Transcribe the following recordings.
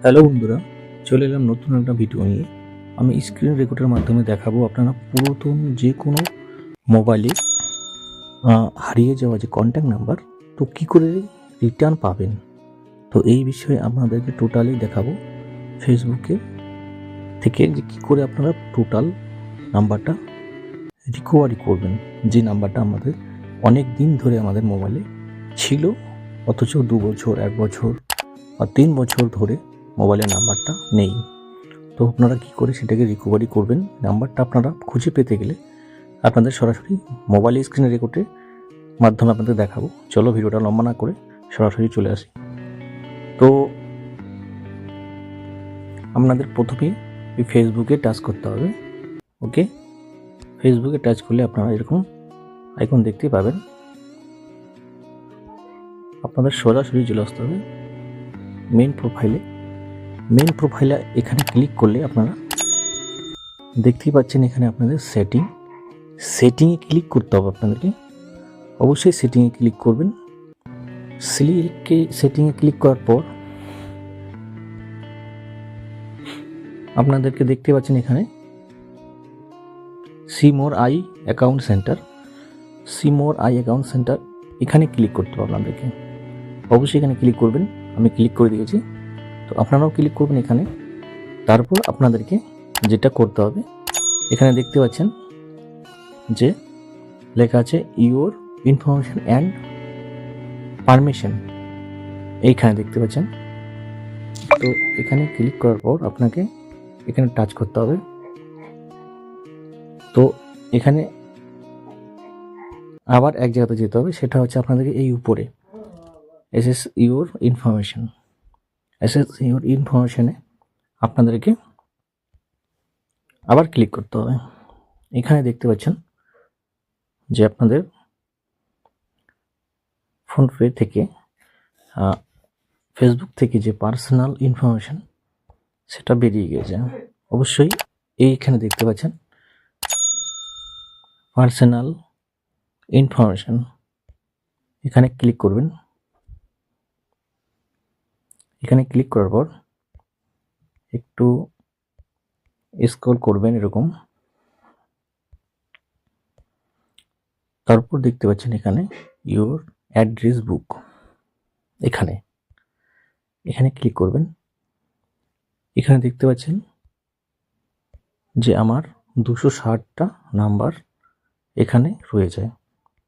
Hello বন্ধুরা, চলে এলাম নতুন একটা ভিডিও নিয়ে। আমি স্ক্রিন রেকর্ডের মাধ্যমে দেখাবো আপনারা পুরাতন যে কোনো মোবাইলে হারিয়ে যাওয়া যে কন্ট্যাক্ট নাম্বার তো কী করে রিটার্ন পাবেন। তো এই বিষয়ে আপনাদেরকে টোটালি দেখাবো ফেসবুকে থেকে যে কী করে আপনারা টোটাল নাম্বারটা রিকভারি করবেন, যে নাম্বারটা আমাদের অনেক দিন ধরে আমাদের মোবাইলে ছিল, অথচ 2 বছর 1 বছর বা 3 বছর ধরে মোবাইলের নাম্বারটা নেই। তো আপনারা কী করে সেটাকে রিকভারি করবেন, নাম্বারটা আপনারা খুঁজে পেতে গেলে আপনাদের সরাসরি মোবাইল স্ক্রিনে রেকর্ডের মাধ্যমে আপনাদের দেখাবো। চলো ভিডিওটা লম্বা না করে সরাসরি চলে আসি। তো আপনাদের প্রথমে এই ফেসবুকে টাচ করতে হবে। ওকে, ফেসবুকে টাচ করলে আপনারা এরকম আইকন দেখতে পাবেন। আপনাদের সরাসরি চলে আসতে হবে মেন প্রোফাইলে। এখানে ক্লিক করলে আপনারা দেখতেই পাচ্ছেন এখানে আপনাদের সেটিংয়ে ক্লিক করতে হবে। আপনাদেরকে অবশ্যই সেটিংয়ে ক্লিক করবেন। সেটিংয়ে ক্লিক করার পর আপনাদেরকে দেখতে পাচ্ছেন এখানে see more I account centre, এখানে ক্লিক করতে হবে আপনাদেরকে। অবশ্যই এখানে ক্লিক করবেন, আমি ক্লিক করে দিয়েছি। তো আপনারাও ক্লিক করবেন এখানে। তারপর আপনাদেরকে যেটা করতে হবে, এখানে দেখতে পাচ্ছেন যে লেখা আছে ইউর ইনফরমেশন অ্যান্ড পারমিশন, এইখানে দেখতে পাচ্ছেন। তো এখানে ক্লিক করার পর আপনাকে এখানে টাচ করতে হবে। তো এখানে আবার এক জায়গাতে যেতে হবে, সেটা হচ্ছে আপনাদেরকে এই উপরে এসএস ইউর ইনফরমেশনে আপনাদেরকে আবার ক্লিক করতে হবে। এখানে দেখতে পাচ্ছেন যে আপনাদের ফোনপে থেকে ফেসবুক থেকে যে পার্সোনাল ইনফরমেশন সেটা বেরিয়ে গিয়েছে। অবশ্যই এইখানে দেখতে পাচ্ছেন পার্সোনাল ইনফরমেশন, এখানে ক্লিক করবেন। এখানে ক্লিক করার পর একটু স্ক্রল করবেন এরকম। তারপর দেখতে পাচ্ছেন এখানে ইউর অ্যাড্রেস বুক, এখানে ক্লিক করবেন। এখানে দেখতে পাচ্ছেন যে আমার 260টা নাম্বার এখানে রয়েছে।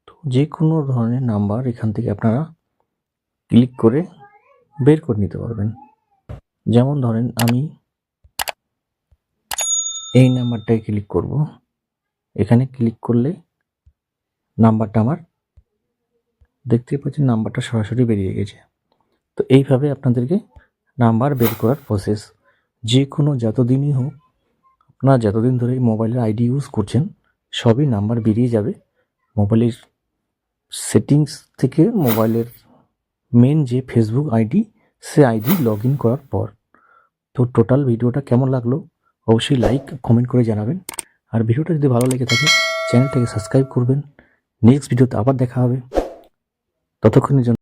তো যে কোনো ধরনের নাম্বার এখান থেকে আপনারা ক্লিক করে বের করে নিতে পারবেন। যেমন ধরেন আমি এই নাম্বারটায় ক্লিক করব। এখানে ক্লিক করলে নাম্বারটা আমার দেখতেই পাচ্ছেন, নাম্বারটা সরাসরি বেরিয়ে গেছে। তো এইভাবে আপনাদেরকে নাম্বার বের করার প্রসেস, যে কোনো যতদিনই হোক, আপনারা যতদিন ধরে মোবাইলের আইডি ইউজ করছেন সবই নাম্বার বেরিয়ে যাবে মোবাইলের সেটিংস থেকে। মোবাইলের মেন যে Facebook ID, say ID log in করার পর। তো টোটাল ভিডিওটা কেমন লাগলো অবশ্যই লাইক কমেন্ট করে জানাবেন। আর ভিডিওটা যদি ভালো লেগে থাকে চ্যানেলটাকে সাবস্ক্রাইব করবেন। নেক্সট ভিডিওতে আবার দেখা হবে, ততক্ষণের জন্য।